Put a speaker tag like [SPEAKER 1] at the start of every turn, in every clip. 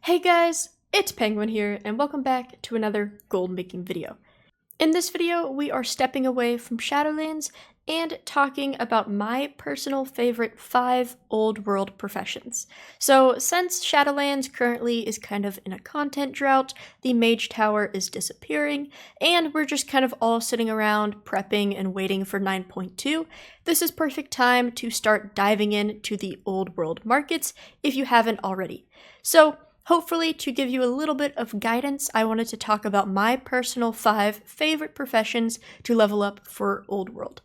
[SPEAKER 1] Hey guys, it's Penguin here, and welcome back to another gold making video. In this video, we are stepping away from Shadowlands and talking about my personal favorite 5 old world professions. So since Shadowlands currently is kind of in a content drought, the Mage Tower is disappearing, and we're just kind of all sitting around prepping and waiting for 9.2, this is perfect time to start diving into the old world markets if you haven't already. So hopefully, to give you a little bit of guidance, I wanted to talk about my personal 5 favorite professions to level up for Old World.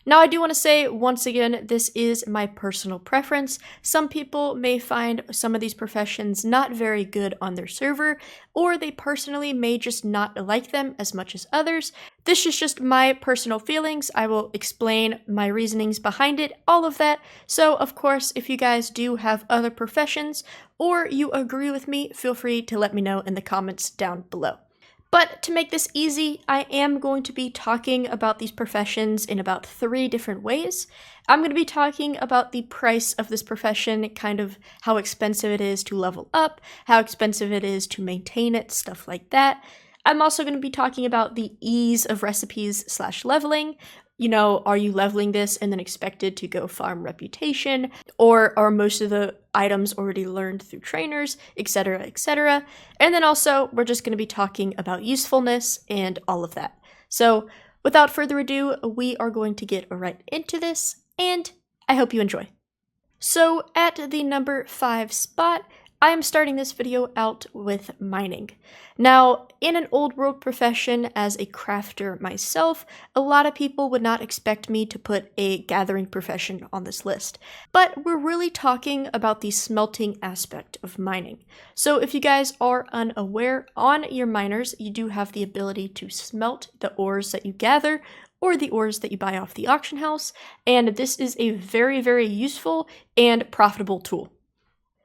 [SPEAKER 1] Now, I do want to say, once again, this is my personal preference. Some people may find some of these professions not very good on their server, or they personally may just not like them as much as others. This is just my personal feelings. I will explain my reasonings behind it, all of that. So, of course, if you guys do have other professions, or you agree with me, feel free to let me know in the comments down below. But to make this easy, I am going to be talking about these professions in about 3 different ways. I'm going to be talking about the price of this profession, kind of how expensive it is to level up, how expensive it is to maintain it, stuff like that. I'm also going to be talking about the ease of recipes/leveling. You know, are you leveling this and then expected to go farm reputation? Or are most of the items already learned through trainers, etc., etc.? And then also, we're just going to be talking about usefulness and all of that. So, without further ado, we are going to get right into this, and I hope you enjoy. So, at the number 5 spot, I am starting this video out with mining. Now, in an old world profession as a crafter myself, a lot of people would not expect me to put a gathering profession on this list. But we're really talking about the smelting aspect of mining. So if you guys are unaware, on your miners, you do have the ability to smelt the ores that you gather, or the ores that you buy off the auction house, and this is a very, very useful and profitable tool.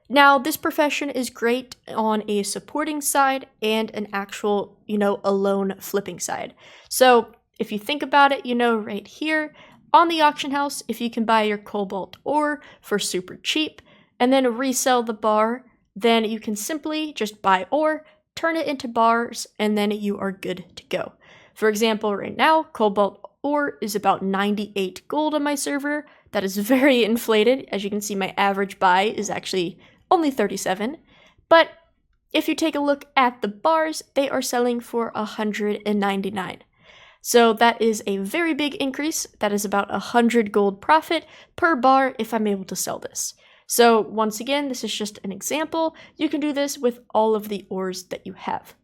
[SPEAKER 1] Now, this profession is great on a supporting side and an actual, alone flipping side. So if you think about it, right here on the auction house, if you can buy your cobalt ore for super cheap and then resell the bar, then you can simply just buy ore, turn it into bars, and then you are good to go. For example, right now, cobalt ore is about 98 gold on my server. That is very inflated. As you can see, my average buy is actually only 37, but if you take a look at the bars, they are selling for 199. So that is a very big increase. That is about 100 gold profit per bar if I'm able to sell this. So once again, this is just an example. You can do this with all of the ores that you have.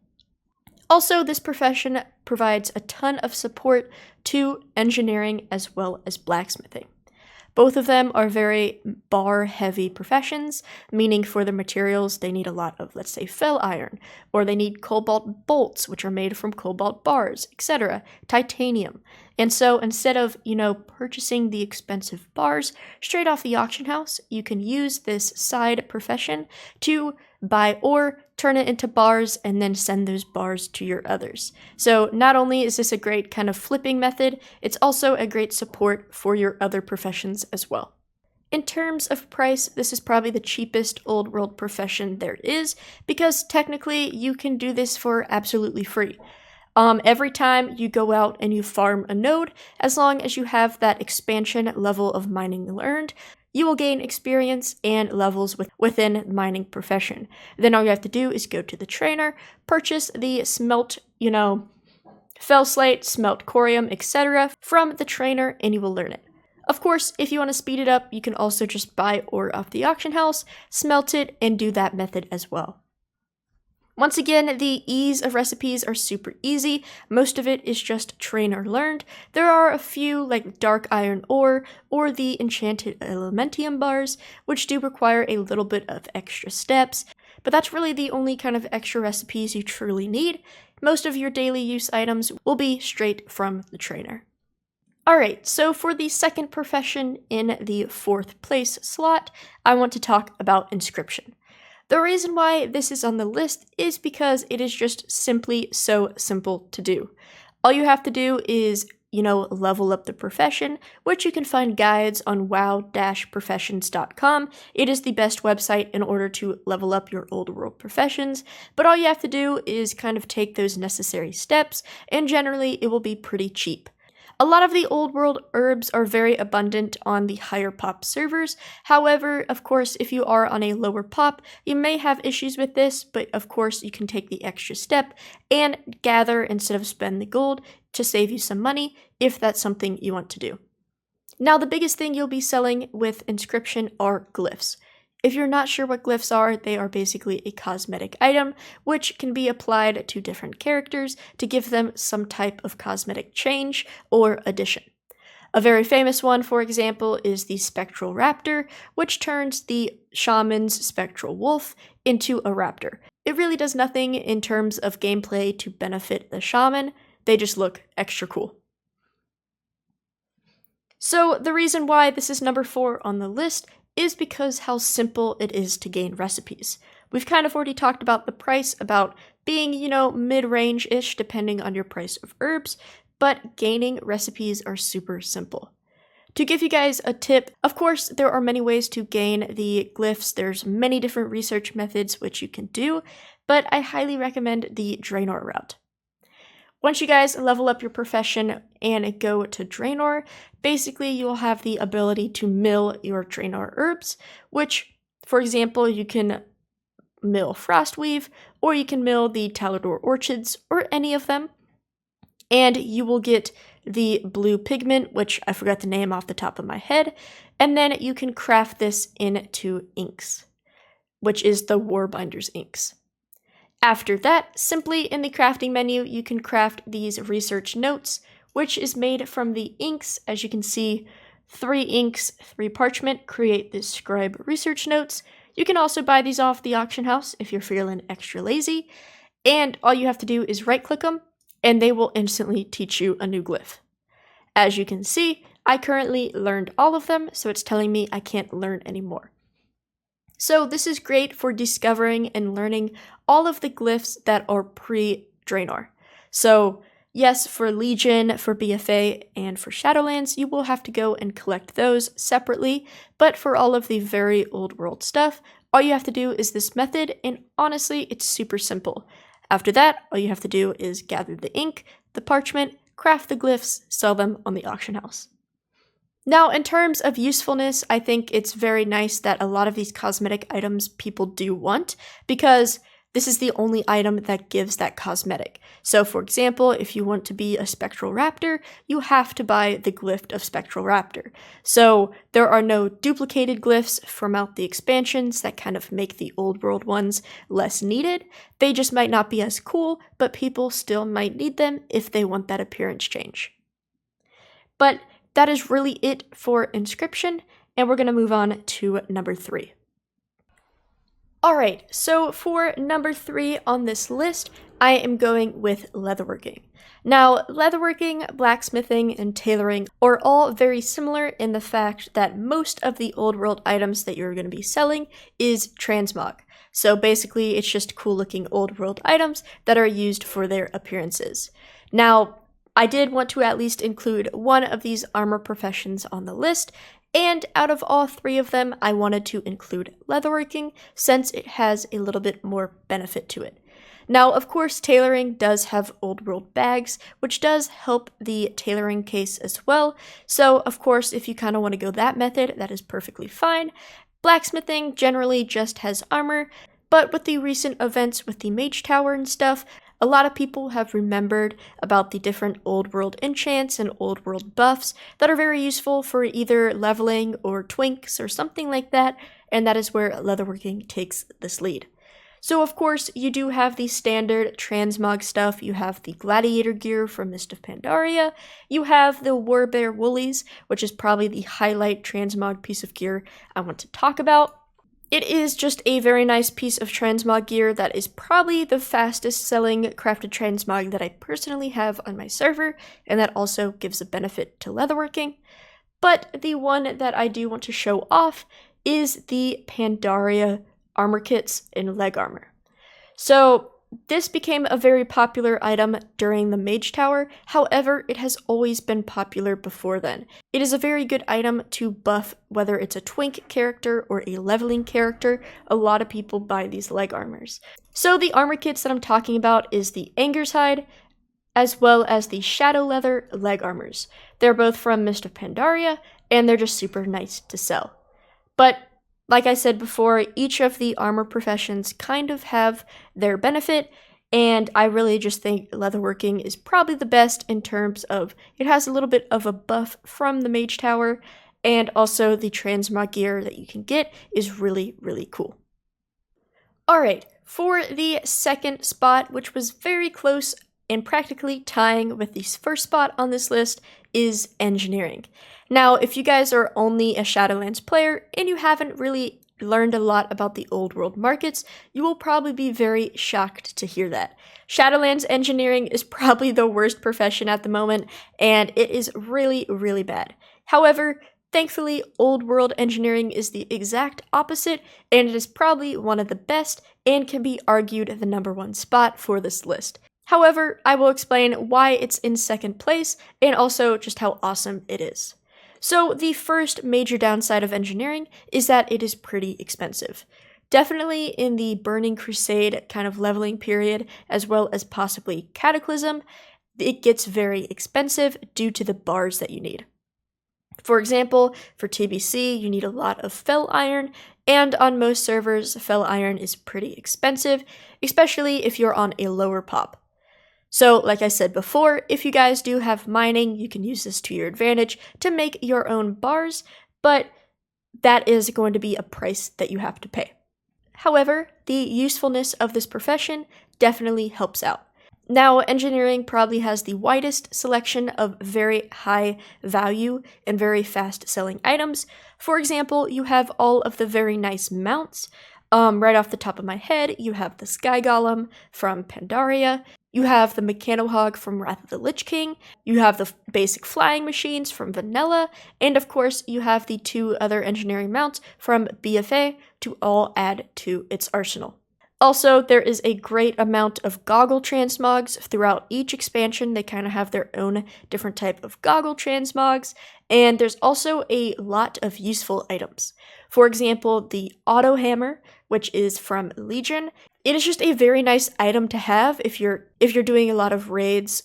[SPEAKER 1] Also, this profession provides a ton of support to engineering as well as blacksmithing. Both of them are very bar-heavy professions, meaning for the materials they need a lot of, let's say, fel iron, or they need cobalt bolts, which are made from cobalt bars, etc., titanium. And so instead of, purchasing the expensive bars straight off the auction house, you can use this side profession to buy ore, turn it into bars, and then send those bars to your others. So not only is this a great kind of flipping method, it's also a great support for your other professions as well. In terms of price, this is probably the cheapest old world profession there is, because technically you can do this for absolutely free. Every time you go out and you farm a node, as long as you have that expansion level of mining learned, you will gain experience and levels within the mining profession. Then all you have to do is go to the trainer, purchase the smelt, fel slate, smelt corium, etc. from the trainer, and you will learn it. Of course, if you want to speed it up, you can also just buy ore off the auction house, smelt it, and do that method as well. Once again, the ease of recipes are super easy. Most of it is just trainer learned. There are a few like dark iron ore or the enchanted elementium bars, which do require a little bit of extra steps, but that's really the only kind of extra recipes you truly need. Most of your daily use items will be straight from the trainer. Alright, so for the second profession in the 4th place slot, I want to talk about inscription. The reason why this is on the list is because it is just simply so simple to do. All you have to do is level up the profession, which you can find guides on wow-professions.com. It is the best website in order to level up your old world professions, but all you have to do is kind of take those necessary steps, and generally it will be pretty cheap. A lot of the old world herbs are very abundant on the higher pop servers. However, of course, if you are on a lower pop, you may have issues with this, but of course you can take the extra step and gather instead of spend the gold to save you some money if that's something you want to do. Now, the biggest thing you'll be selling with Inscription are glyphs. If you're not sure what glyphs are, they are basically a cosmetic item, which can be applied to different characters to give them some type of cosmetic change or addition. A very famous one, for example, is the Spectral Raptor, which turns the shaman's Spectral Wolf into a raptor. It really does nothing in terms of gameplay to benefit the shaman, they just look extra cool. So the reason why this is number 4 on the list is because how simple it is to gain recipes. We've kind of already talked about the price, about being, mid-range-ish depending on your price of herbs, but gaining recipes are super simple. To give you guys a tip, of course, there are many ways to gain the glyphs. There's many different research methods which you can do, but I highly recommend the Draenor route. Once you guys level up your profession and go to Draenor, basically you'll have the ability to mill your Draenor herbs, which, for example, you can mill Frostweave, or you can mill the Talador Orchids, or any of them, and you will get the blue pigment, which I forgot the name off the top of my head, and then you can craft this into inks, which is the Warbinder's inks. After that, simply in the crafting menu, you can craft these research notes, which is made from the inks. As you can see, 3 inks, 3 parchment create this scribe research notes. You can also buy these off the auction house if you're feeling extra lazy, and all you have to do is right-click them, and they will instantly teach you a new glyph. As you can see, I currently learned all of them, so it's telling me I can't learn anymore. So this is great for discovering and learning all of the glyphs that are pre-Draenor. So yes, for Legion, for BFA, and for Shadowlands, you will have to go and collect those separately, but for all of the very old world stuff, all you have to do is this method, and honestly, it's super simple. After that, all you have to do is gather the ink, the parchment, craft the glyphs, sell them on the auction house. Now, in terms of usefulness, I think it's very nice that a lot of these cosmetic items people do want, because this is the only item that gives that cosmetic. So, for example, if you want to be a Spectral Raptor, you have to buy the glyph of Spectral Raptor. So, there are no duplicated glyphs from out the expansions that kind of make the old world ones less needed. They just might not be as cool, but people still might need them if they want that appearance change. But that is really it for Inscription, and we're going to move on to number 3. Alright, so for number 3 on this list, I am going with leatherworking. Now, leatherworking, blacksmithing, and tailoring are all very similar in the fact that most of the old world items that you're going to be selling is transmog. So basically, it's just cool looking old world items that are used for their appearances. Now, I did want to at least include one of these armor professions on the list, and out of all 3 of them, I wanted to include leatherworking since it has a little bit more benefit to it. Now, of course, tailoring does have old world bags, which does help the tailoring case as well. So, of course, if you kind of want to go that method, that is perfectly fine. Blacksmithing generally just has armor, but with the recent events with the Mage Tower and stuff, a lot of people have remembered about the different old world enchants and old world buffs that are very useful for either leveling or twinks or something like that, and that is where leatherworking takes this lead. So of course, you do have the standard transmog stuff. You have the gladiator gear from Mist of Pandaria. You have the Warbear woolies, which is probably the highlight transmog piece of gear I want to talk about. It is just a very nice piece of transmog gear that is probably the fastest selling crafted transmog that I personally have on my server, and that also gives a benefit to leatherworking. But the one that I do want to show off is the Pandaria armor kits in leg armor. So this became a very popular item during the Mage Tower, however, it has always been popular before then. It is a very good item to buff whether it's a twink character or a leveling character. A lot of people buy these leg armors. So the armor kits that I'm talking about is the Anger's Hide, as well as the Shadow Leather leg armors. They're both from Mist of Pandaria, and they're just super nice to sell. But like I said before, each of the armor professions kind of have their benefit, and I really just think leatherworking is probably the best in terms of it has a little bit of a buff from the Mage Tower, and also the transmog gear that you can get is really, really cool. Alright, for the second spot, which was very close and practically tying with the first spot on this list, is engineering. Now, if you guys are only a Shadowlands player and you haven't really learned a lot about the old world markets, you will probably be very shocked to hear that. Shadowlands engineering is probably the worst profession at the moment, and it is really, really bad. However, thankfully, old world engineering is the exact opposite, and it is probably one of the best and can be argued the #1 spot for this list. However, I will explain why it's in second place and also just how awesome it is. So the first major downside of engineering is that it is pretty expensive. Definitely in the Burning Crusade kind of leveling period, as well as possibly Cataclysm, it gets very expensive due to the bars that you need. For example, for TBC, you need a lot of Fel Iron, and on most servers, Fel Iron is pretty expensive, especially if you're on a lower pop. So, like I said before, if you guys do have mining, you can use this to your advantage to make your own bars, but that is going to be a price that you have to pay. However, the usefulness of this profession definitely helps out. Now, engineering probably has the widest selection of very high value and very fast selling items. For example, you have all of the very nice mounts. Right off the top of my head, you have the Sky Golem from Pandaria. You have the Mechanohog from Wrath of the Lich King, you have the basic flying machines from Vanilla, and of course you have the 2 other engineering mounts from BFA to all add to its arsenal. Also, there is a great amount of goggle transmogs throughout each expansion. They kind of have their own different type of goggle transmogs, and there's also a lot of useful items. For example, the Auto Hammer, which is from Legion. It is just a very nice item to have if you're doing a lot of raids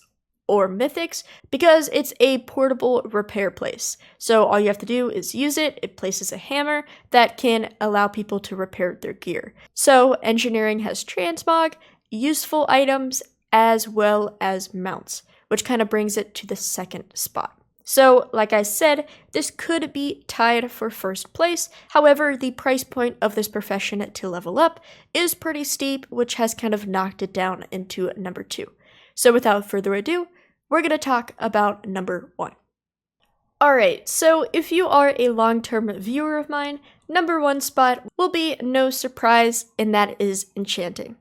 [SPEAKER 1] or mythics, because it's a portable repair place. So all you have to do is use it. It places a hammer that can allow people to repair their gear. So engineering has transmog, useful items, as well as mounts, which kind of brings it to the second spot. So, like I said, this could be tied for first place. However, the price point of this profession to level up is pretty steep, which has kind of knocked it down into #2. So without further ado, we're going to talk about #1. Alright, so if you are a long-term viewer of mine, #1 spot will be no surprise, and that is enchanting.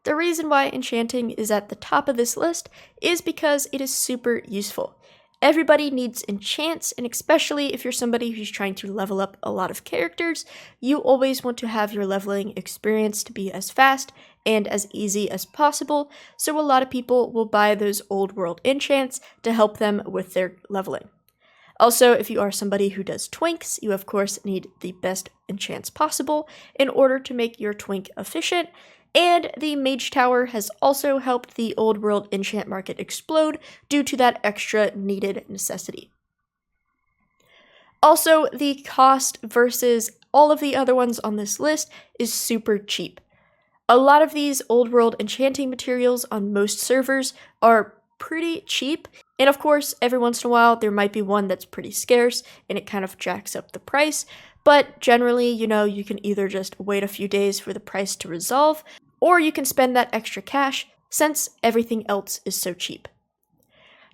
[SPEAKER 1] The reason why enchanting is at the top of this list is because it is super useful. Everybody needs enchants, and especially if you're somebody who's trying to level up a lot of characters, you always want to have your leveling experience to be as fast and as easy as possible, so a lot of people will buy those old world enchants to help them with their leveling. Also, if you are somebody who does twinks, you of course need the best enchants possible in order to make your twink efficient. And the Mage Tower has also helped the old world enchant market explode due to that extra needed necessity. Also, the cost versus all of the other ones on this list is super cheap. A lot of these old world enchanting materials on most servers are pretty cheap, and of course, every once in a while there might be one that's pretty scarce and it kind of jacks up the price, but generally, you can either just wait a few days for the price to resolve, or you can spend that extra cash since everything else is so cheap.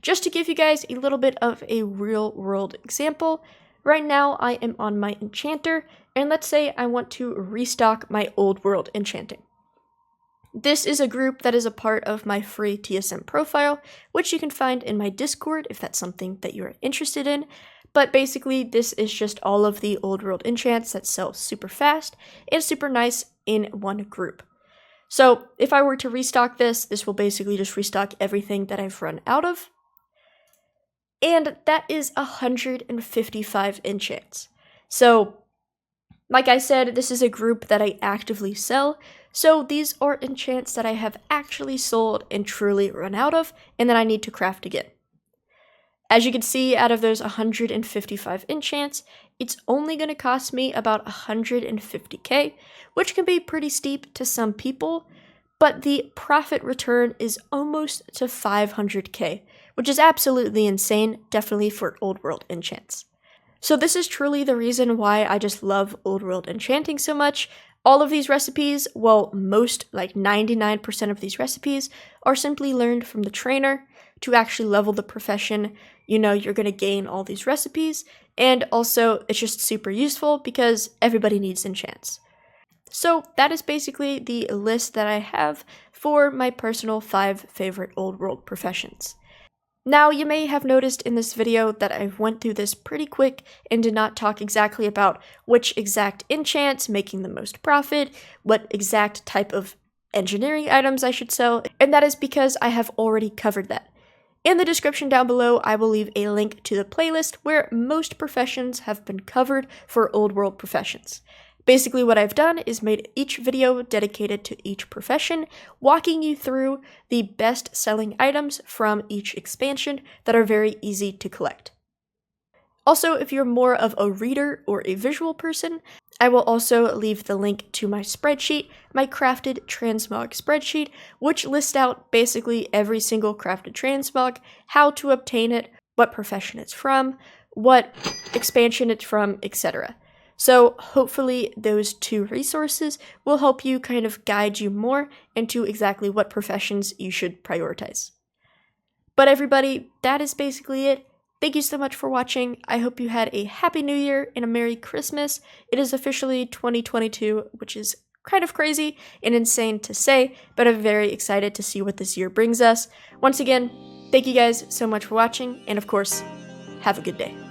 [SPEAKER 1] Just to give you guys a little bit of a real world example, right now I am on my enchanter, and let's say I want to restock my old world enchanting. This is a group that is a part of my free TSM profile, which you can find in my Discord if that's something that you're interested in. But basically, this is just all of the old world enchants that sell super fast and super nice in one group. So if I were to restock this will basically just restock everything that I've run out of. And that is 155 enchants. So, like I said, this is a group that I actively sell, so these are enchants that I have actually sold and truly run out of, and that I need to craft again. As you can see, out of those 155 enchants, it's only going to cost me about 150k, which can be pretty steep to some people, but the profit return is almost to 500k, which is absolutely insane, definitely for old world enchants. So this is truly the reason why I just love old world enchanting so much. All of these recipes, well, most, like 99% of these recipes, are simply learned from the trainer. To actually level the profession, you know, you're going to gain all these recipes, and also it's just super useful because everybody needs enchants. So that is basically the list that I have for my personal 5 favorite old world professions. Now, you may have noticed in this video that I went through this pretty quick and did not talk exactly about which exact enchants making the most profit, what exact type of engineering items I should sell, and that is because I have already covered that. In the description down below, I will leave a link to the playlist where most professions have been covered for old world professions. Basically what I've done is made each video dedicated to each profession, walking you through the best selling items from each expansion that are very easy to collect. Also, if you're more of a reader or a visual person, I will also leave the link to my spreadsheet, my crafted transmog spreadsheet, which lists out basically every single crafted transmog, how to obtain it, what profession it's from, what expansion it's from, etc. So hopefully those 2 resources will help you kind of guide you more into exactly what professions you should prioritize. But everybody, that is basically it. Thank you so much for watching. I hope you had a Happy New Year and a Merry Christmas. It is officially 2022, which is kind of crazy and insane to say, but I'm very excited to see what this year brings us. Once again, thank you guys so much for watching, and of course, have a good day.